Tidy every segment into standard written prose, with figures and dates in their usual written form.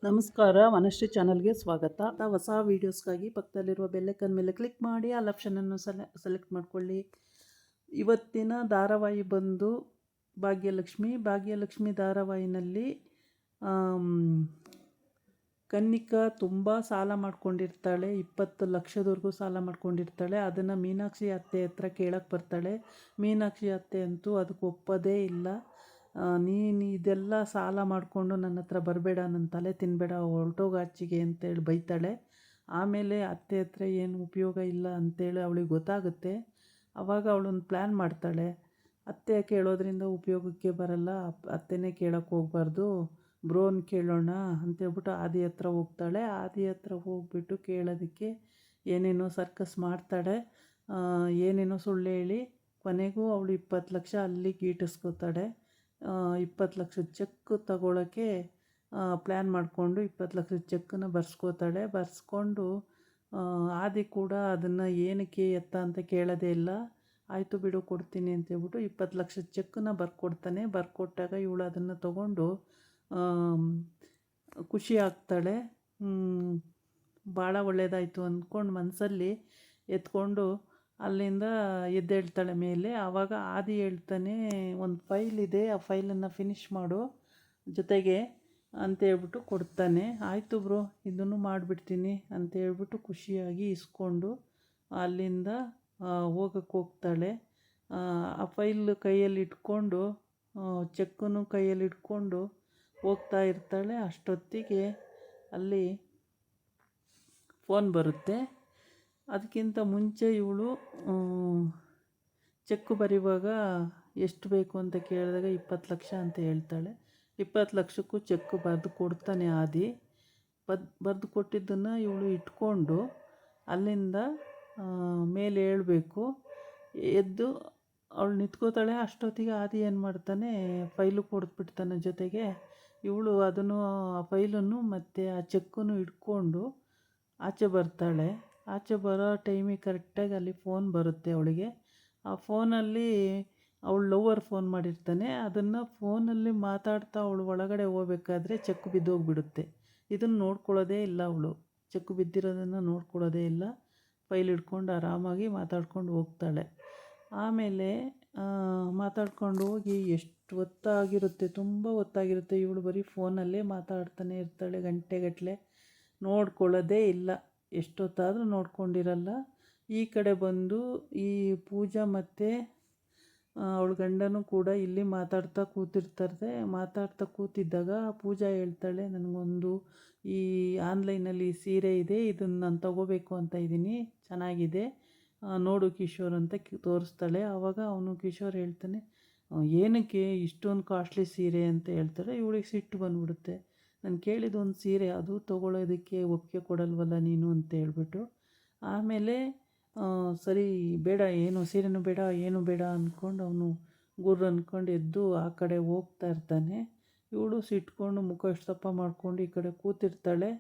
ನಮಸ್ಕಾರ, ವನಶ್ರೀ ಚಾನಲ್ಗೆ ಸ್ವಾಗತ. ಹೊಸ ವೀಡಿಯೋಸ್ಗಾಗಿ ಪಕ್ಕದಲ್ಲಿರುವ ಬೆಲ್ಲೈಕನ್ ಮೇಲೆ ಕ್ಲಿಕ್ ಮಾಡಿ ಆಲ್ ಆಪ್ಷನನ್ನು ಸೆಲೆಕ್ಟ್ ಮಾಡಿಕೊಳ್ಳಿ. ಇವತ್ತಿನ ಧಾರಾವಾಹಿ ಬಂದು ಭಾಗ್ಯಲಕ್ಷ್ಮಿ ಧಾರಾವಾಹಿನಲ್ಲಿ ಕನ್ನಿಕಾ ತುಂಬ ಸಾಲ ಮಾಡ್ಕೊಂಡಿರ್ತಾಳೆ. 20 ಲಕ್ಷದವರೆಗೂ ಸಾಲ ಮಾಡ್ಕೊಂಡಿರ್ತಾಳೆ. ಅದನ್ನು ಮೀನಾಕ್ಷಿ ಅತ್ತೆ ಹತ್ರ ಕೇಳಕ್ಕೆ ಬರ್ತಾಳೆ. ಮೀನಾಕ್ಷಿ ಅತ್ತೆ ಅಂತೂ ಅದಕ್ಕೆ ಒಪ್ಪೋದೇ ಇಲ್ಲ. ನೀನು ಇದೆಲ್ಲ ಸಾಲ ಮಾಡಿಕೊಂಡು ನನ್ನ ಹತ್ರ ಬರಬೇಡ, ನನ್ನ ತಲೆ ತಿನ್ನಬೇಡ, ಹೊರಟೋಗ ಆಚೆಗೆ ಅಂತೇಳಿ ಬೈತಾಳೆ. ಆಮೇಲೆ ಅತ್ತೆ ಹತ್ರ ಏನು ಉಪಯೋಗ ಇಲ್ಲ ಅಂತೇಳಿ ಅವಳಿಗೆ ಗೊತ್ತಾಗುತ್ತೆ. ಆವಾಗ ಅವಳೊಂದು ಪ್ಲ್ಯಾನ್ ಮಾಡ್ತಾಳೆ. ಅತ್ತೆ ಕೇಳೋದ್ರಿಂದ ಉಪಯೋಗಕ್ಕೆ ಬರಲ್ಲ, ಅತ್ತೆನೇ ಕೇಳೋಕ್ಕೆ ಹೋಗ್ಬಾರ್ದು, ಬ್ರೋನ್ ಕೇಳೋಣ ಅಂತೇಳ್ಬಿಟ್ಟು ಆದಿ ಹತ್ರ ಹೋಗ್ತಾಳೆ. ಆದಿ ಹತ್ರ ಹೋಗ್ಬಿಟ್ಟು ಕೇಳೋದಕ್ಕೆ ಏನೇನೋ ಸರ್ಕಸ್ ಮಾಡ್ತಾಳೆ, ಏನೇನೋ ಸುಳ್ಳು ಹೇಳಿ ಕೊನೆಗೂ ಅವಳು 20 ಲಕ್ಷ ಅಲ್ಲಿ ಗೀಟಿಸ್ಕೋತಾಳೆ. 20 ಲಕ್ಷದ ಚೆಕ್ ತಗೊಳ್ಳೋಕ್ಕೆ ಪ್ಲ್ಯಾನ್ ಮಾಡಿಕೊಂಡು 20 ಲಕ್ಷದ ಚೆಕ್ಕನ್ನು ಬರ್ಸ್ಕೋತಾಳೆ. ಬರ್ಸ್ಕೊಂಡು ಆದಿ ಕೂಡ ಅದನ್ನು ಏನಕ್ಕೆ ಎತ್ತ ಅಂತ ಕೇಳೋದೇ ಇಲ್ಲ. ಆಯಿತು ಬಿಡು ಕೊಡ್ತೀನಿ ಅಂತೇಳ್ಬಿಟ್ಟು 20 ಲಕ್ಷದ ಚೆಕ್ಕನ್ನು ಬರ್ಕೊಡ್ತಾನೆ. ಬರ್ಕೊಟ್ಟಾಗ ಇವಳು ಅದನ್ನು ತೊಗೊಂಡು ಖುಷಿ ಆಗ್ತಾಳೆ. ಭಾಳ ಒಳ್ಳೆಯದಾಯಿತು ಅಂದ್ಕೊಂಡು ಮನಸ್ಸಲ್ಲಿ ಎತ್ಕೊಂಡು ಅಲ್ಲಿಂದ ಎದ್ದೇಳ್ತಾಳೆ ಮೇಲೆ. ಆವಾಗ ಆದಿ ಹೇಳ್ತಾನೆ, ಒಂದು ಫೈಲ್ ಇದೆ, ಆ ಫೈಲನ್ನು ಫಿನಿಷ್ ಮಾಡು ಜೊತೆಗೆ ಅಂತೇಳ್ಬಿಟ್ಟು ಕೊಡ್ತಾನೆ. ಆಯಿತು ಬ್ರೋ, ಇದನ್ನು ಮಾಡಿಬಿಡ್ತೀನಿ ಅಂತೇಳ್ಬಿಟ್ಟು ಖುಷಿಯಾಗಿ ಇಸ್ಕೊಂಡು ಅಲ್ಲಿಂದ ಹೋಗ್ತಾಳೆ. ಆ ಫೈಲ್ ಕೈಯಲ್ಲಿ ಇಟ್ಕೊಂಡು ಚೆಕ್ಕನ್ನು ಕೈಯಲ್ಲಿ ಇಟ್ಕೊಂಡು ಹೋಗ್ತಾ ಇರ್ತಾಳೆ. ಅಷ್ಟೊತ್ತಿಗೆ ಅಲ್ಲಿ ಫೋನ್ ಬರುತ್ತೆ. ಅದಕ್ಕಿಂತ ಮುಂಚೆ ಇವಳು ಚೆಕ್ ಬರೆಯುವಾಗ ಎಷ್ಟು ಬೇಕು ಅಂತ ಕೇಳಿದಾಗ 20 ಲಕ್ಷ ಅಂತ ಹೇಳ್ತಾಳೆ. 20 ಲಕ್ಷಕ್ಕೂ ಚೆಕ್ ಬರೆದು ಕೊಡ್ತಾನೆ ಆದಿ. ಬರೆದು ಕೊಟ್ಟಿದ್ದನ್ನು ಇವಳು ಇಟ್ಕೊಂಡು ಅಲ್ಲಿಂದ ಮೇಲೆ ಹೇಳಬೇಕು. ಎದ್ದು ಅವಳು ನಿಂತ್ಕೋತಾಳೆ. ಅಷ್ಟೊತ್ತಿಗೆ ಆದಿ ಏನು ಮಾಡ್ತಾನೆ, ಫೈಲು ಕೊಡ್ಬಿಡ್ತಾನೆ ಜೊತೆಗೆ. ಇವಳು ಅದನ್ನು ಆ ಫೈಲನ್ನು ಮತ್ತು ಆ ಚೆಕ್ಕನ್ನು ಇಟ್ಕೊಂಡು ಆಚೆ ಬರ್ತಾಳೆ. ಆಚೆ ಬರೋ ಟೈಮಿಗೆ ಕರೆಕ್ಟಾಗಿ ಅಲ್ಲಿ ಫೋನ್ ಬರುತ್ತೆ ಅವಳಿಗೆ. ಆ ಫೋನಲ್ಲಿ ಅವಳು ಲವರ್ ಫೋನ್ ಮಾಡಿರ್ತಾನೆ. ಅದನ್ನು ಫೋನಲ್ಲಿ ಮಾತಾಡ್ತಾ ಅವಳು ಒಳಗಡೆ ಹೋಗ್ಬೇಕಾದ್ರೆ ಚೆಕ್ ಬಿದ್ದೋಗ್ಬಿಡುತ್ತೆ. ಇದನ್ನು ನೋಡ್ಕೊಳ್ಳೋದೇ ಇಲ್ಲ ಅವಳು. ಚೆಕ್ ಬಿದ್ದಿರೋದನ್ನು ನೋಡ್ಕೊಳ್ಳೋದೇ ಇಲ್ಲ. ಫೈಲ್ ಹಿಡ್ಕೊಂಡು ಆರಾಮಾಗಿ ಮಾತಾಡ್ಕೊಂಡು ಹೋಗ್ತಾಳೆ. ಆಮೇಲೆ ಮಾತಾಡ್ಕೊಂಡು ಹೋಗಿ ಎಷ್ಟು ಹೊತ್ತಾಗಿರುತ್ತೆ, ತುಂಬ ಹೊತ್ತಾಗಿರುತ್ತೆ. ಇವಳು ಬರೀ ಫೋನಲ್ಲೇ ಮಾತಾಡ್ತಾನೆ ಇರ್ತಾಳೆ ಗಂಟೆಗಟ್ಟಲೆ. ನೋಡ್ಕೊಳ್ಳೋದೇ ಇಲ್ಲ, ಎಷ್ಟೊತ್ತಾದರೂ ನೋಡ್ಕೊಂಡಿರಲ್ಲ. ಈ ಕಡೆ ಬಂದು ಈ ಪೂಜಾ ಮತ್ತು ಅವಳ ಗಂಡನೂ ಕೂಡ ಇಲ್ಲಿ ಮಾತಾಡ್ತಾ ಕೂತಿದ್ದಾಗ ಪೂಜಾ ಹೇಳ್ತಾಳೆ, ನನಗೊಂದು ಈ ಆನ್ಲೈನಲ್ಲಿ ಸೀರೆ ಇದೆ, ಇದನ್ನು ನಾನು ತೊಗೋಬೇಕು ಅಂತ ಇದ್ದೀನಿ, ಚೆನ್ನಾಗಿದೆ, ನೋಡು ಕಿಶೋರ್ ಅಂತ ತೋರಿಸ್ತಾಳೆ. ಆವಾಗ ಅವನು ಕಿಶೋರ್ ಹೇಳ್ತಾನೆ, ಏನಕ್ಕೆ ಇಷ್ಟೊಂದು ಕಾಸ್ಟ್ಲಿ ಸೀರೆ ಅಂತ ಹೇಳ್ತಾಳೆ. ಇವಳಿಗೆ ಸಿಟ್ಟು ಬಂದ್ಬಿಡುತ್ತೆ. ನಾನು ಕೇಳಿದೊಂದು ಸೀರೆ, ಅದು ತೊಗೊಳೋದಕ್ಕೆ ಒಪ್ಪಿಗೆ ಕೊಡಲ್ವಲ್ಲ ನೀನು ಅಂತ ಹೇಳ್ಬಿಟ್ಟು. ಆಮೇಲೆ ಸರಿ ಬೇಡ, ಏನು ಸೀರೆನೂ ಬೇಡ ಏನು ಬೇಡ ಅಂದ್ಕೊಂಡು ಅವನು ಗುರ್ರು ಅಂದ್ಕೊಂಡು ಎದ್ದು ಆ ಕಡೆ ಹೋಗ್ತಾ ಇರ್ತಾನೆ. ಇವಳು ಸಿಟ್ಕೊಂಡು ಮುಖ ದಪ್ಪ ಮಾಡ್ಕೊಂಡು ಈ ಕಡೆ ಕೂತಿರ್ತಾಳೆ.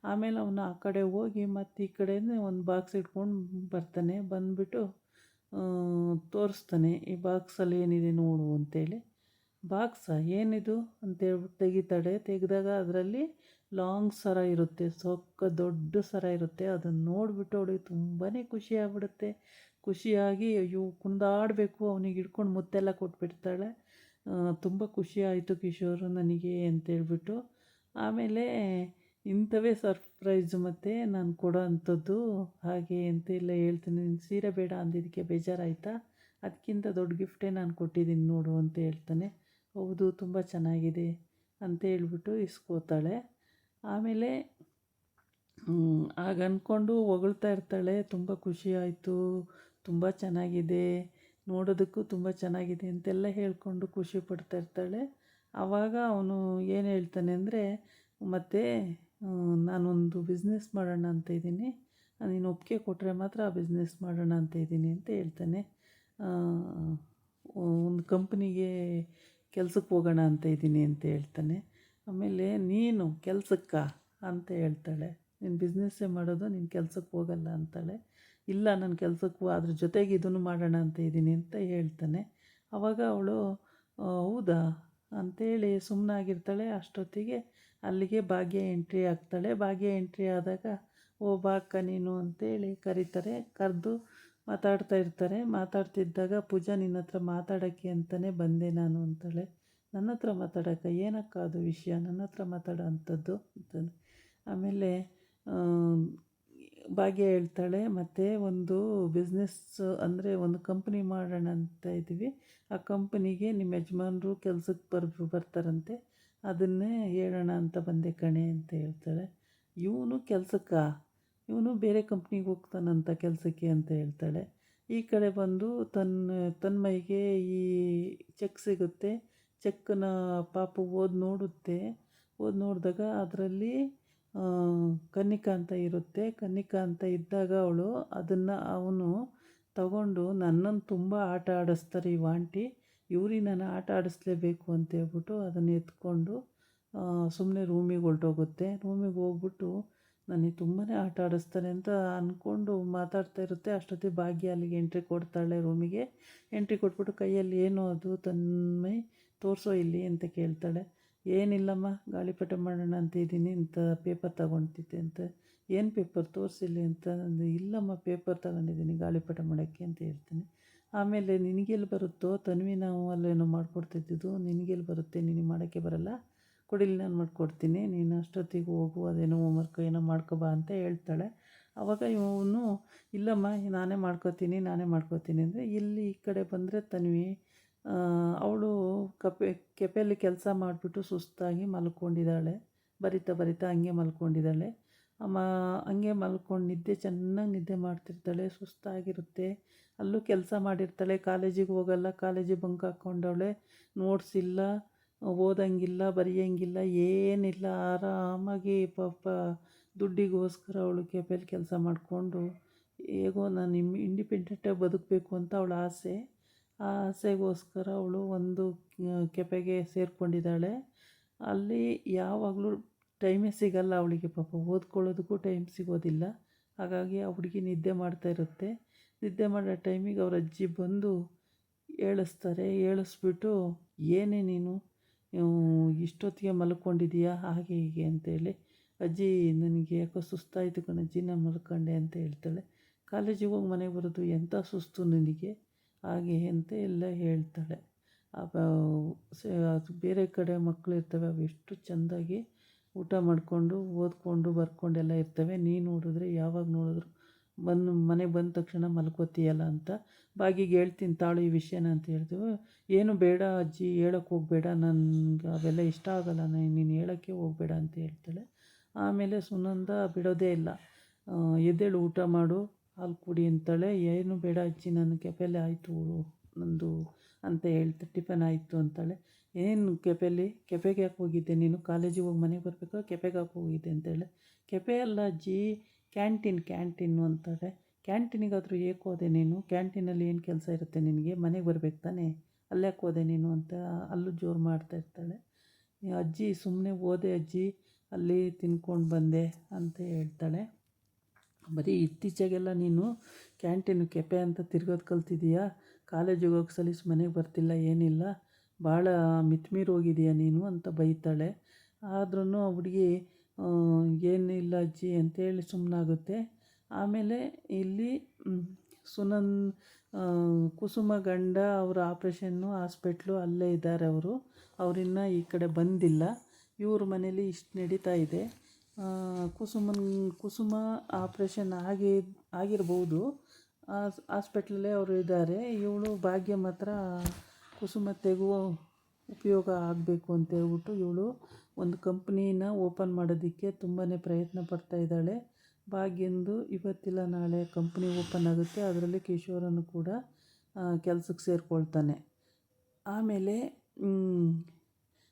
ಆಮೇಲೆ ಅವನು ಆ ಕಡೆ ಹೋಗಿ ಮತ್ತು ಈ ಕಡೆಯೇ ಒಂದು ಬಾಕ್ಸ್ ಇಟ್ಕೊಂಡು ಬರ್ತಾನೆ. ಬಂದುಬಿಟ್ಟು ತೋರಿಸ್ತಾನೆ, ಈ ಬಾಕ್ಸಲ್ಲಿ ಏನಿದೆ ನೋಡು ಅಂತೇಳಿ. ಬಾಕ್ಸಾ ಏನಿದು ಅಂತೇಳ್ಬಿಟ್ಟು ತೆಗಿತಾಳೆ. ತೆಗೆದಾಗ ಅದರಲ್ಲಿ ಲಾಂಗ್ ಸರ ಇರುತ್ತೆ, ದೊಡ್ಡ ಸರ ಇರುತ್ತೆ. ಅದನ್ನು ನೋಡಿಬಿಟ್ಟು ಅವಳಿಗೆ ತುಂಬಾ ಖುಷಿ ಆಗ್ಬಿಡುತ್ತೆ. ಖುಷಿಯಾಗಿ ಅಯ್ಯೋ ಕುಣಿದಾಡಬೇಕು, ಅವನಿಗೆ ಹಿಡ್ಕೊಂಡು ಮುತ್ತೆಲ್ಲ ಕೊಟ್ಬಿಡ್ತಾಳೆ. ತುಂಬ ಖುಷಿ ಆಯಿತು ಕಿಶೋರು ನನಗೆ ಅಂತೇಳ್ಬಿಟ್ಟು. ಆಮೇಲೆ ಇಂಥವೇ ಸರ್ಪ್ರೈಸು ಮತ್ತು ನಾನು ಕೊಡೋ ಅಂಥದ್ದು ಹಾಗೆ ಅಂತೆಲ್ಲ ಹೇಳ್ತೀನಿ. ನೀನು ಸೀರೆ ಬೇಡ ಅಂದಿದ್ದಕ್ಕೆ ಬೇಜಾರಾಯಿತಾ, ಅದಕ್ಕಿಂತ ದೊಡ್ಡ ಗಿಫ್ಟೇ ನಾನು ಕೊಟ್ಟಿದ್ದೀನಿ ನೋಡು ಅಂತ ಹೇಳ್ತಾನೆ. ಹೌದು ತುಂಬ ಚೆನ್ನಾಗಿದೆ ಅಂತ ಹೇಳ್ಬಿಟ್ಟು ಇಸ್ಕೋತಾಳೆ. ಆಮೇಲೆ ಆಗ ಅಂದ್ಕೊಂಡು ಹೊಗಳ್ತಾ ಇರ್ತಾಳೆ, ತುಂಬ ಖುಷಿ ಆಯಿತು, ತುಂಬ ಚೆನ್ನಾಗಿದೆ, ನೋಡೋದಕ್ಕೂ ತುಂಬ ಚೆನ್ನಾಗಿದೆ ಅಂತೆಲ್ಲ ಹೇಳ್ಕೊಂಡು ಖುಷಿ ಪಡ್ತಾ ಇರ್ತಾಳೆ. ಆವಾಗ ಅವನು ಏನು ಹೇಳ್ತಾನೆ ಅಂದರೆ, ಮತ್ತು ನಾನೊಂದು ಬಿಸ್ನೆಸ್ ಮಾಡೋಣ ಅಂತ ಇದ್ದೀನಿ, ನೀನು ಒಪ್ಪಿಗೆ ಕೊಟ್ಟರೆ ಮಾತ್ರ ಆ ಬಿಸ್ನೆಸ್ ಮಾಡೋಣ ಅಂತ ಇದ್ದೀನಿ ಅಂತ ಹೇಳ್ತಾನೆ. ಒಂದು ಕಂಪ್ನಿಗೆ ಕೆಲ್ಸಕ್ಕೆ ಹೋಗೋಣ ಅಂತ ಇದ್ದೀನಿ ಅಂತ ಹೇಳ್ತಾನೆ. ಆಮೇಲೆ ನೀನು ಕೆಲ್ಸಕ್ಕಾ ಅಂತ ಹೇಳ್ತಾಳೆ. ನೀನು ಬಿಸ್ನೆಸ್ಸೇ ಮಾಡೋದು, ನೀನು ಕೆಲ್ಸಕ್ಕೆ ಹೋಗಲ್ಲ ಅಂತಾಳೆ. ಇಲ್ಲ ನಾನು ಕೆಲ್ಸಕ್ಕೆ ಅದ್ರ ಜೊತೆಗೆ ಇದನ್ನು ಮಾಡೋಣ ಅಂತ ಇದ್ದೀನಿ ಅಂತ ಹೇಳ್ತಾನೆ. ಆವಾಗ ಅವಳು ಹೌದಾ ಅಂತೇಳಿ ಸುಮ್ಮನಾಗಿರ್ತಾಳೆ. ಅಷ್ಟೊತ್ತಿಗೆ ಅಲ್ಲಿಗೆ ಭಾಗ್ಯ ಎಂಟ್ರಿ ಆಗ್ತಾಳೆ. ಭಾಗ್ಯ ಎಂಟ್ರಿ ಆದಾಗ ಓ ಬಾ ಅಕ್ಕ ನೀನು ಅಂತೇಳಿ ಕರೀತಾರೆ. ಕರೆದು ಮಾತಾಡ್ತಾ ಇರ್ತಾರೆ. ಮಾತಾಡ್ತಿದ್ದಾಗ ಪೂಜಾ ನಿನ್ನ ಹತ್ರ ಮಾತಾಡೋಕ್ಕೆ ಅಂತಲೇ ಬಂದೆ ನಾನು ಅಂತಾಳೆ. ನನ್ನ ಹತ್ರ ಮಾತಾಡೋಕ್ಕ ಏನಕ್ಕ ಅದು ವಿಷಯ, ನನ್ನ ಹತ್ರ ಮಾತಾಡೋ ಅಂಥದ್ದು ಅಂತಂದು ಆಮೇಲೆ ಭಾಗ್ಯ ಹೇಳ್ತಾಳೆ, ಮತ್ತು ಒಂದು ಬಿಸ್ನೆಸ್ ಅಂದರೆ ಒಂದು ಕಂಪ್ನಿ ಮಾಡೋಣ ಅಂತ ಇದ್ದೀವಿ. ಆ ಕಂಪ್ನಿಗೆ ನಿಮ್ಮ ಯಜಮಾನ್ರು ಕೆಲ್ಸಕ್ಕೆ ಬರ್ತಾರಂತೆ, ಅದನ್ನೇ ಹೇಳೋಣ ಅಂತ ಬಂದೆ ಕಣೆ ಅಂತ ಹೇಳ್ತಾಳೆ. ಇವನು ಕೆಲ್ಸಕ್ಕೆ ಇವನು ಬೇರೆ ಕಂಪ್ನಿಗೆ ಹೋಗ್ತಾನಂತ ಕೆಲಸಕ್ಕೆ ಅಂತ ಹೇಳ್ತಾಳೆ. ಈ ಕಡೆ ಬಂದು ತನ್ಮಯ್ಗೆ ಈ ಚೆಕ್ ಸಿಗುತ್ತೆ. ಚೆಕ್ಕನ್ನ ಪಾಪು ಓದಿ ನೋಡಿದಾಗ ಅದರಲ್ಲಿ ಕನ್ನಿಕಾ ಅಂತ ಇರುತ್ತೆ. ಕನ್ನಿಕಾ ಅಂತ ಇದ್ದಾಗ ಅವನು ತಗೊಂಡು ನನ್ನನ್ನು ತುಂಬ ಆಟ ಆಡಿಸ್ತಾರೆ ಈ ಆಂಟಿ, ಇವ್ರಿಗೆ ನಾನು ಆಟ ಆಡಿಸ್ಲೇಬೇಕು ಅಂತೇಳ್ಬಿಟ್ಟು ಅದನ್ನು ಎತ್ಕೊಂಡು ಸುಮ್ಮನೆ ರೂಮಿಗೆ ಹೊರಟೋಗುತ್ತೆ. ರೂಮಿಗೆ ಹೋಗ್ಬಿಟ್ಟು ನನಗೆ ತುಂಬಾ ಆಟ ಆಡಿಸ್ತಾರೆ ಅಂತ ಅಂದ್ಕೊಂಡು ಮಾತಾಡ್ತಾ ಇರುತ್ತೆ. ಅಷ್ಟೊತ್ತಿಗೆ ಭಾಗ್ಯ ಅಲ್ಲಿಗೆ ಎಂಟ್ರಿ ಕೊಡ್ತಾಳೆ ರೂಮಿಗೆ. ಎಂಟ್ರಿ ಕೊಟ್ಬಿಟ್ಟು ಕೈಯಲ್ಲಿ ಏನು ಅದು ತನ್ಮಯ್ ತೋರಿಸೋ ಇಲ್ಲಿ ಅಂತ ಕೇಳ್ತಾಳೆ. ಏನಿಲ್ಲಮ್ಮ ಗಾಳಿಪಟ ಮಾಡೋಣ ಅಂತ ಇದ್ದೀನಿ ಅಂತ ಪೇಪರ್ ತಗೊಳ್ತಿದ್ದೆ ಅಂತ. ಏನು ಪೇಪರ್ ತೋರಿಸಿಲ್ಲಿ ಅಂತ ಅಂದು, ಇಲ್ಲಮ್ಮ ಪೇಪರ್ ತಗೊಂಡಿದ್ದೀನಿ ಗಾಳಿಪಟ ಮಾಡೋಕ್ಕೆ ಅಂತ ಹೇಳ್ತೀನಿ. ಆಮೇಲೆ ನಿನಗೆಲ್ಲಿ ಬರುತ್ತೋ ತನ್ವಿ, ನಾವು ಅಲ್ಲೇನೋ ಮಾಡ್ಕೊಡ್ತಿದ್ದು, ನಿನಗೆಲ್ಲಿ ಬರುತ್ತೆ, ನಿನಗೆ ಮಾಡೋಕ್ಕೆ ಬರಲ್ಲ, ಕೊಡಿಲಿ ನಾನು ಮಾಡಿಕೊಡ್ತೀನಿ, ನೀನು ಅಷ್ಟೊತ್ತಿಗೆ ಹೋಗು ಅದೇನೋ ಹೋಮ್ವರ್ಕ್ ಏನೋ ಮಾಡ್ಕೊಬಾ ಅಂತ ಹೇಳ್ತಾಳೆ. ಆವಾಗ ಇವನು ಇಲ್ಲಮ್ಮ ನಾನೇ ಮಾಡ್ಕೊತೀನಿ ಅಂದರೆ, ಇಲ್ಲಿ ಈ ಕಡೆ ಬಂದರೆ ತನ್ವಿ ಅವಳು ಕೆಪೆಯಲ್ಲಿ ಕೆಲಸ ಮಾಡಿಬಿಟ್ಟು ಸುಸ್ತಾಗಿ ಮಲ್ಕೊಂಡಿದ್ದಾಳೆ. ಬರಿತಾ ಹಂಗೆ ಮಲ್ಕೊಂಡಿದ್ದಾಳೆ. ಹಂಗೆ ಮಲ್ಕೊಂಡು ಚೆನ್ನಾಗಿ ನಿದ್ದೆ ಮಾಡ್ತಿರ್ತಾಳೆ. ಸುಸ್ತಾಗಿರುತ್ತೆ. ಅಲ್ಲೂ ಕೆಲಸ ಮಾಡಿರ್ತಾಳೆ. ಕಾಲೇಜಿಗೆ ಹೋಗಲ್ಲ, ಕಾಲೇಜಿಗೆ ಬಂಕ್ ಹಾಕ್ಕೊಂಡವಳೆ. ನೋಟ್ಸ್ ಇಲ್ಲ, ಓದಂಗಿಲ್ಲ, ಬರೆಯೋಂಗಿಲ್ಲ, ಏನಿಲ್ಲ. ಆರಾಮಾಗಿ ಪಾಪ ದುಡ್ಡಿಗೋಸ್ಕರ ಅವಳು ಕೆಪೆಯಲ್ಲಿ ಕೆಲಸ ಮಾಡಿಕೊಂಡು ಹೇಗೋ ನಾನು ಇಂಡಿಪೆಂಡೆಂಟಾಗಿ ಬದುಕಬೇಕು ಅಂತ ಅವಳ ಆಸೆ. ಆ ಆಸೆಗೋಸ್ಕರ ಅವಳು ಒಂದು ಕೆಪೆಗೆ ಸೇರಿಕೊಂಡಿದ್ದಾಳೆ. ಅಲ್ಲಿ ಯಾವಾಗಲೂ ಟೈಮೇ ಸಿಗಲ್ಲ ಅವಳಿಗೆ, ಪಾಪ ಓದ್ಕೊಳ್ಳೋದಕ್ಕೂ ಟೈಮ್ ಸಿಗೋದಿಲ್ಲ. ಹಾಗಾಗಿ ಆ ಹುಡುಗಿ ನಿದ್ದೆ ಮಾಡ್ತಾ ಇರುತ್ತೆ. ನಿದ್ದೆ ಮಾಡೋ ಟೈಮಿಗೆ ಅವ್ರ ಅಜ್ಜಿ ಬಂದು ಏಳಿಸ್ಬಿಟ್ಟು ಏನೇ ನೀನು ಇಷ್ಟೊತ್ತಿಗೆ ಮಲ್ಕೊಂಡಿದ್ದೀಯಾ ಹಾಗೆ ಹೀಗೆ ಅಂತೇಳಿ, ಅಜ್ಜಿ ನನಗೆ ಯಾಕೋ ಸುಸ್ತಾಯಿತು ಕಣಜ್ಜಿ ನಾನು ಮಲ್ಕೊಂಡೆ ಅಂತ ಹೇಳ್ತಾಳೆ. ಕಾಲೇಜಿಗೆ ಹೋಗಿ ಮನೆಗೆ ಬರೋದು ಎಂಥ ಸುಸ್ತು ನನಗೆ ಹಾಗೆ ಅಂತ ಎಲ್ಲ ಹೇಳ್ತಾಳೆ. ಅದು ಬೇರೆ ಕಡೆ ಮಕ್ಕಳು ಇರ್ತವೆ, ಅವು ಎಷ್ಟು ಚೆಂದಾಗಿ ಊಟ ಮಾಡಿಕೊಂಡು ಓದ್ಕೊಂಡು ಬರ್ಕೊಂಡೆಲ್ಲ ಇರ್ತವೆ. ನೀನು ನೋಡಿದ್ರೆ ಯಾವಾಗ ನೋಡಿದ್ರು ಮನೆಗೆ ಬಂದ ತಕ್ಷಣ ಮಲ್ಕೋತೀಯಲ್ಲ ಅಂತ. ಬಾಗಿಗೆ ಹೇಳ್ತೀನಿ ತಾಳು ಈ ವಿಷಯನ ಅಂತ ಹೇಳ್ತೀವಿ. ಏನು ಬೇಡ ಅಜ್ಜಿ, ಹೇಳೋಕ್ಕೆ ಹೋಗಬೇಡ, ನನಗೆ ಅವೆಲ್ಲ ಇಷ್ಟ ಆಗಲ್ಲ, ನೀನು ಹೇಳೋಕ್ಕೆ ಹೋಗಬೇಡ ಅಂತ ಹೇಳ್ತಾಳೆ. ಆಮೇಲೆ ಸುನಂದ ಬಿಡೋದೇ ಇಲ್ಲ, ಎದ್ದೇಳು ಊಟ ಮಾಡು, ಹಾಲು ಕುಡಿ ಅಂತಾಳೆ. ಏನು ಬೇಡ ಅಜ್ಜಿ, ನನ್ನ ಕೆಪೆಲೆ ಆಯಿತು ನಂದು ಅಂತ ಹೇಳ್ತಾ ಟಿಫನ್ ಆಯಿತು ಅಂತಾಳೆ. ಏನು ಕೆಪೆಗೆ ಯಾಕೆ ಹೋಗಿದ್ದೆ ನೀನು, ಕಾಲೇಜಿಗೆ ಹೋಗಿ ಮನೆಗೆ ಬರಬೇಕು, ಕೆಪೆಗೆ ಯಾಕೆ ಹೋಗಿದ್ದೆ ಅಂತೇಳಿ. ಕೆಪೆ ಅಲ್ಲ ಅಜ್ಜಿ, ಕ್ಯಾಂಟೀನು ಅಂತಾಳೆ. ಕ್ಯಾಂಟೀನಿಗಾದರೂ ಏಕೆ ಹೋದೆ ನೀನು, ಕ್ಯಾಂಟೀನಲ್ಲಿ ಏನು ಕೆಲಸ ಇರುತ್ತೆ ನಿನಗೆ, ಮನೆಗೆ ಬರ್ಬೇಕು ತಾನೆ, ಅಲ್ಲ್ಯಾಕೆ ಹೋದೆ ನೀನು ಅಂತ ಅಲ್ಲೂ ಜೋರು ಮಾಡ್ತಾ ಇರ್ತಾಳೆ. ಅಜ್ಜಿ ಸುಮ್ಮನೆ ಹೋದೆ ಅಜ್ಜಿ, ಅಲ್ಲಿ ತಿನ್ಕೊಂಡು ಬಂದೆ ಅಂತ ಹೇಳ್ತಾಳೆ. ಬರೀ ಇತ್ತೀಚೆಗೆಲ್ಲ ನೀನು ಕೆಪೆ ಅಂತ ತಿರ್ಗೋದು ಕಲ್ತಿದ್ದೀಯಾ, ಕಾಲೇಜಿಗೆ ಹೋಗಿ ಸಲೀಸ್ ಮನೆಗೆ ಬರ್ತಿಲ್ಲ, ಏನಿಲ್ಲ, ಭಾಳ ಮಿತಿಮೀರಿ ಹೋಗಿದೀಯ ನೀನು ಅಂತ ಬೈತಾಳೆ. ಆದ್ರೂ ಆ ಹುಡುಗಿ ಏನಿಲ್ಲ ಅಜ್ಜಿ ಅಂತೇಳಿ ಸುಮ್ಮನಾಗುತ್ತೆ. ಆಮೇಲೆ ಇಲ್ಲಿ ಕುಸುಮ ಗಂಡ ಅವರ ಆಪ್ರೇಷನ್ನು ಹಾಸ್ಪಿಟ್ಲು ಅಲ್ಲೇ ಇದ್ದಾರೆ. ಅವರಿನ್ನೂ ಈ ಕಡೆ ಬಂದಿಲ್ಲ. ಇವ್ರ ಮನೇಲಿ ಇಷ್ಟು ನಡೀತಾ ಇದೆ. ಕುಸುಮ ಆಪ್ರೇಷನ್ ಆಗಿರ್ಬೋದು, ಹಾಸ್ಪಿಟ್ಲಲ್ಲೇ ಅವರು ಇದ್ದಾರೆ. ಇವಳು ಭಾಗ್ಯ ಮಾತ್ರ ಕುಸುಮ ತೆಗುವ ಉಪಯೋಗ ಆಗಬೇಕು ಅಂತೇಳ್ಬಿಟ್ಟು ಇವಳು ಒಂದು ಕಂಪ್ನಿನ ಓಪನ್ ಮಾಡೋದಕ್ಕೆ ತುಂಬಾ ಪ್ರಯತ್ನ ಪಡ್ತಾ ಇದ್ದಾಳೆ. ಭಾಗ್ಯಂದು ಇವತ್ತಿಲ್ಲ ನಾಳೆ ಕಂಪ್ನಿ ಓಪನ್ ಆಗುತ್ತೆ. ಅದರಲ್ಲಿ ಕಿಶೋರನು ಕೂಡ ಕೆಲಸಕ್ಕೆ ಸೇರಿಕೊಳ್ತಾನೆ. ಆಮೇಲೆ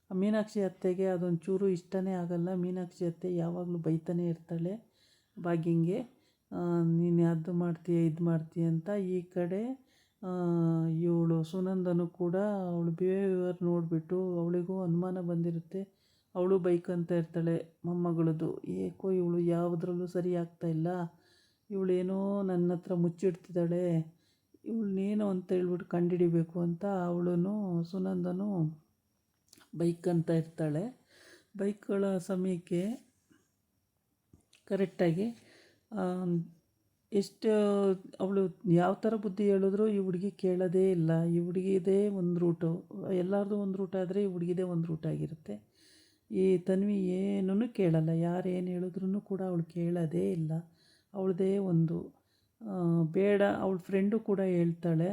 ಮೀನಾಕ್ಷಿ ಅತ್ತೆಗೆ ಅದೊಂಚೂರು ಇಷ್ಟನೇ ಆಗಲ್ಲ. ಮೀನಾಕ್ಷಿ ಅತ್ತೆ ಯಾವಾಗಲೂ ಬೈತಾನೆ ಇರ್ತಾಳೆ ಭಾಗ್ಯಂಗೆ, ನೀನು ಅದು ಮಾಡ್ತೀಯ ಇದು ಮಾಡ್ತೀಯ ಅಂತ. ಈ ಕಡೆ ಇವಳು ಸುನಂದನು ಕೂಡ ಅವಳು ಬಿಹೇವಿಯರ್ ನೋಡಿಬಿಟ್ಟು ಅವಳಿಗೂ ಅನುಮಾನ ಬಂದಿರುತ್ತೆ. ಅವಳು ಬೈಕಂತ ಇರ್ತಾಳೆ ಮೊಮ್ಮಗಳದು, ಏಕೋ ಇವಳು ಯಾವುದ್ರಲ್ಲೂ ಸರಿ ಆಗ್ತಾಯಿಲ್ಲ, ಇವಳೇನೋ ನನ್ನ ಹತ್ರ ಮುಚ್ಚಿಡ್ತಿದ್ದಾಳೆ, ಇವಳನ್ನೇನೋ ಅಂತ ಹೇಳ್ಬಿಟ್ಟು ಕಂಡುಹಿಡಿಬೇಕು ಅಂತ ಅವಳು ಸುನಂದನು ಬೈಕಂತ ಇರ್ತಾಳೆ. ಬೈಕ್ಗಳ ಸಮಯಕ್ಕೆ ಕರೆಕ್ಟಾಗಿ ಎಷ್ಟು ಅವಳು ಯಾವ ಥರ ಬುದ್ಧಿ ಹೇಳಿದ್ರು ಈ ಹುಡುಗಿ ಕೇಳೋದೇ ಇಲ್ಲ. ಈ ಹುಡುಗಿದೇ ಒಂದು ರೂಟು, ಎಲ್ಲರದು ಒಂದು ರೂಟ್ ಆದರೆ ಈ ಹುಡುಗಿದೇ ಒಂದು ರೂಟ್ ಆಗಿರುತ್ತೆ. ಈ ತನ್ವಿ ಏನೂ ಕೇಳಲ್ಲ, ಯಾರು ಏನು ಹೇಳಿದ್ರೂ ಕೂಡ ಅವಳು ಕೇಳೋದೇ ಇಲ್ಲ. ಅವಳದೇ ಒಂದು ಬೇಡ. ಅವಳ ಫ್ರೆಂಡು ಕೂಡ ಹೇಳ್ತಾಳೆ,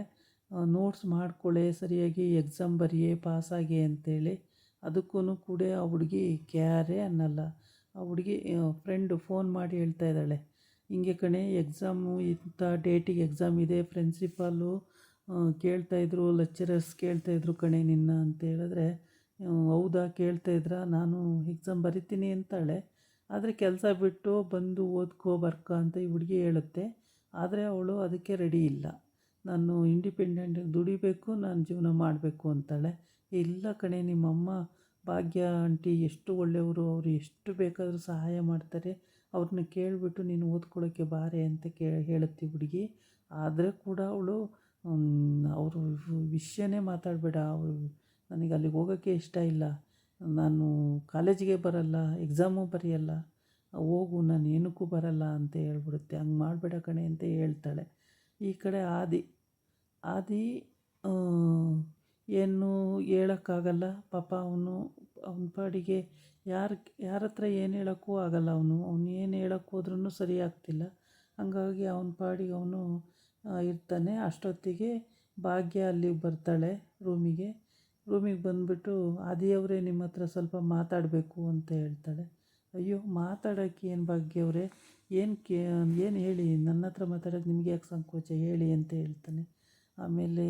ನೋಟ್ಸ್ ಮಾಡ್ಕೊಳ್ಳೆ, ಸರಿಯಾಗಿ ಎಕ್ಸಾಮ್ ಬರೆಯೇ ಪಾಸಾಗಿ ಅಂತೇಳಿ. ಅದಕ್ಕೂ ಕೂಡ ಆ ಹುಡುಗಿ ಕ್ಯಾರೇ ಅನ್ನಲ್ಲ. ಆ ಹುಡುಗಿ ಫ್ರೆಂಡು ಫೋನ್ ಮಾಡಿ ಹೇಳ್ತಾ ಇದ್ದಾಳೆ, ಹಿಂಗೆ ಕಣೆ ಎಕ್ಸಾಮು ಇಂಥ ಡೇಟಿಗೆ ಎಕ್ಸಾಮ್ ಇದೆ, ಪ್ರಿನ್ಸಿಪಾಲು ಕೇಳ್ತಾಯಿದ್ರು, ಲೆಕ್ಚರರ್ಸ್ ಕೇಳ್ತಾಯಿದ್ರು ಕಣೆ ನಿನ್ನ ಅಂತ ಹೇಳಿದ್ರೆ, ಹೌದಾ ಕೇಳ್ತಾಯಿದ್ರಾ, ನಾನು ಎಕ್ಸಾಮ್ ಬರಿತೀನಿ ಅಂತಾಳೆ. ಆದರೆ ಕೆಲಸ ಬಿಟ್ಟು ಬಂದು ಓದ್ಕೋ ಬರ್ಕೊ ಅಂತ ಈ ಹುಡುಗಿ ಹೇಳುತ್ತೆ. ಆದರೆ ಅವಳು ಅದಕ್ಕೆ ರೆಡಿ ಇಲ್ಲ. ನಾನು ಇಂಡಿಪೆಂಡೆಂಟಾಗಿ ದುಡಿಬೇಕು, ನಾನು ಜೀವನ ಮಾಡಬೇಕು ಅಂತಾಳೆ. ಇಲ್ಲ ಕಣೆ, ನಿಮ್ಮಮ್ಮ ಭಾಗ್ಯ ಆಂಟಿ ಎಷ್ಟು ಒಳ್ಳೆಯವರು, ಅವರು ಎಷ್ಟು ಬೇಕಾದರೂ ಸಹಾಯ ಮಾಡ್ತಾರೆ, ಅವ್ರನ್ನ ಕೇಳಿಬಿಟ್ಟು ನೀನು ಓದ್ಕೊಳ್ಳೋಕ್ಕೆ ಬಾರೆ ಅಂತ ಹೇಳುತ್ತೆ ಹುಡುಗಿ. ಆದರೆ ಕೂಡ ಅವಳು ಅವರು ವಿಷಯನೇ ಮಾತಾಡಬೇಡ, ಅವರು ನನಗೆ ಅಲ್ಲಿಗೆ ಹೋಗೋಕ್ಕೆ ಇಷ್ಟ ಇಲ್ಲ, ನಾನು ಕಾಲೇಜಿಗೆ ಬರಲ್ಲ, ಎಕ್ಸಾಮು ಬರೆಯಲ್ಲ, ಹೋಗು ನಾನು ಏನಕ್ಕೂ ಬರಲ್ಲ ಅಂತ ಹೇಳ್ಬಿಡುತ್ತೆ. ಹಂಗೆ ಮಾಡಬೇಡ ಕಣೆ ಅಂತ ಹೇಳ್ತಾಳೆ. ಈ ಕಡೆ ಆದಿ ಏನು ಹೇಳೋಕ್ಕಾಗಲ್ಲ ಪಾಪ. ಅವನ ಪಾಡಿಗೆ ಯಾರ ಹತ್ರ ಏನು ಹೇಳೋಕ್ಕೂ ಆಗಲ್ಲ. ಅವನು ಏನು ಹೇಳೋಕ್ಕೆ ಹೋದ್ರೂ ಸರಿ ಆಗ್ತಿಲ್ಲ. ಹಂಗಾಗಿ ಅವನ ಪಾಡಿಗೆ ಅವನು ಇರ್ತಾನೆ. ಅಷ್ಟೊತ್ತಿಗೆ ಭಾಗ್ಯ ಅಲ್ಲಿಗೆ ಬರ್ತಾಳೆ ರೂಮಿಗೆ ಬಂದುಬಿಟ್ಟು, ಆದಿಯವರೇ ನಿಮ್ಮ ಹತ್ರ ಸ್ವಲ್ಪ ಮಾತಾಡಬೇಕು ಅಂತ ಹೇಳ್ತಾಳೆ. ಅಯ್ಯೋ ಮಾತಾಡೋಕ್ಕೆ ಏನು ಭಾಗ್ಯವರೇ, ಏನು ಹೇಳಿ, ನನ್ನ ಹತ್ರ ಮಾತಾಡೋಕ್ಕೆ ನಿಮಗೆ ಯಾಕೆ ಸಂಕೋಚ, ಹೇಳಿ ಅಂತ ಹೇಳ್ತಾನೆ. ಆಮೇಲೆ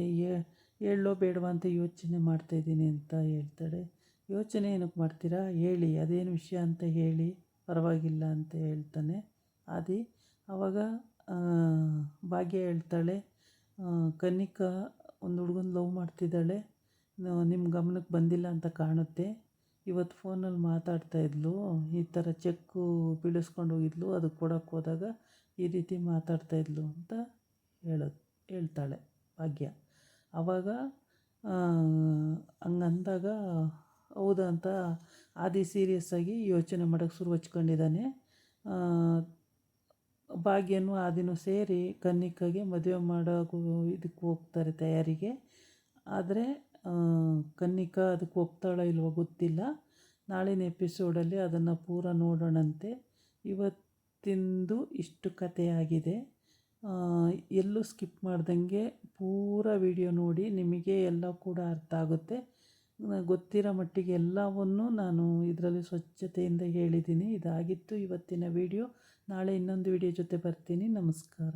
ಹೇಳೋ ಬೇಡವಾ ಅಂತ ಯೋಚನೆ ಮಾಡ್ತಾಯಿದ್ದೀನಿ ಅಂತ ಹೇಳ್ತಾಳೆ. ಯೋಚನೆ ಏನಕ್ಕೆ ಮಾಡ್ತೀರಾ, ಹೇಳಿ ಅದೇನು ವಿಷಯ ಅಂತ ಹೇಳಿ, ಪರವಾಗಿಲ್ಲ ಅಂತ ಹೇಳ್ತಾನೆ ಆದಿ. ಆವಾಗ ಭಾಗ್ಯ ಹೇಳ್ತಾಳೆ, ಕನ್ನಿಕಾ ಒಂದು ಹುಡುಗನ ಲವ್ ಮಾಡ್ತಿದ್ದಾಳೆ, ನಿಮ್ಮ ಗಮನಕ್ಕೆ ಬಂದಿಲ್ಲ ಅಂತ ಕಾಣುತ್ತೆ. ಇವತ್ತು ಫೋನಲ್ಲಿ ಮಾತಾಡ್ತಾಯಿದ್ಲು, ಈ ಥರ ಚೆಕ್ಕು ಬೀಳಿಸ್ಕೊಂಡು ಹೋಗಿದ್ಲು, ಅದು ಕೊಡೋಕ್ಕೆ ಹೋದಾಗ ಈ ರೀತಿ ಮಾತಾಡ್ತಾಯಿದ್ಲು ಅಂತ ಹೇಳ್ತಾಳೆ ಭಾಗ್ಯ. ಆವಾಗ ಹಂಗಂದಾಗ ಹೌದಾ ಅಂತ ಆದಿ ಸೀರಿಯಸ್ಸಾಗಿ ಯೋಚನೆ ಮಾಡೋಕ್ಕೆ ಶುರು ಹಚ್ಕೊಂಡಿದ್ದಾನೆ. ಭಾಗ್ಯನೂ ಆದಿನೂ ಸೇರಿ ಕನ್ನಿಕಾಗೆ ಮದುವೆ ಮಾಡೋಕ್ಕೂ ಇದಕ್ಕೆ ಹೋಗ್ತಾರೆ ತಯಾರಿಗೆ. ಆದರೆ ಕನ್ನಿಕಾ ಅದಕ್ಕೆ ಒಪ್ತಾಳೋ ಇಲ್ವೋ ಗೊತ್ತಿಲ್ಲ. ನಾಳಿನ ಎಪಿಸೋಡಲ್ಲಿ ಅದನ್ನು ಪೂರ ನೋಡೋಣಂತೆ. ಇವತ್ತಿಂದು ಇಷ್ಟು ಕಥೆಯಾಗಿದೆ. ಎಲ್ಲೂ ಸ್ಕಿಪ್ ಮಾಡ್ದಂಗೆ ಪೂರ ವಿಡಿಯೋ ನೋಡಿ, ನಿಮಗೆ ಎಲ್ಲ ಕೂಡ ಅರ್ಥ ಆಗುತ್ತೆ. ಗೊತ್ತಿರೋ ಮಟ್ಟಿಗೆ ಎಲ್ಲವನ್ನೂ ನಾನು ಇದರಲ್ಲಿ ಸ್ವಚ್ಛತೆಯಿಂದ ಹೇಳಿದ್ದೀನಿ. ಇದಾಗಿತ್ತು ಇವತ್ತಿನ ವಿಡಿಯೋ. ನಾಳೆ ಇನ್ನೊಂದು ವಿಡಿಯೋ ಜೊತೆ ಬರ್ತೀನಿ. ನಮಸ್ಕಾರ.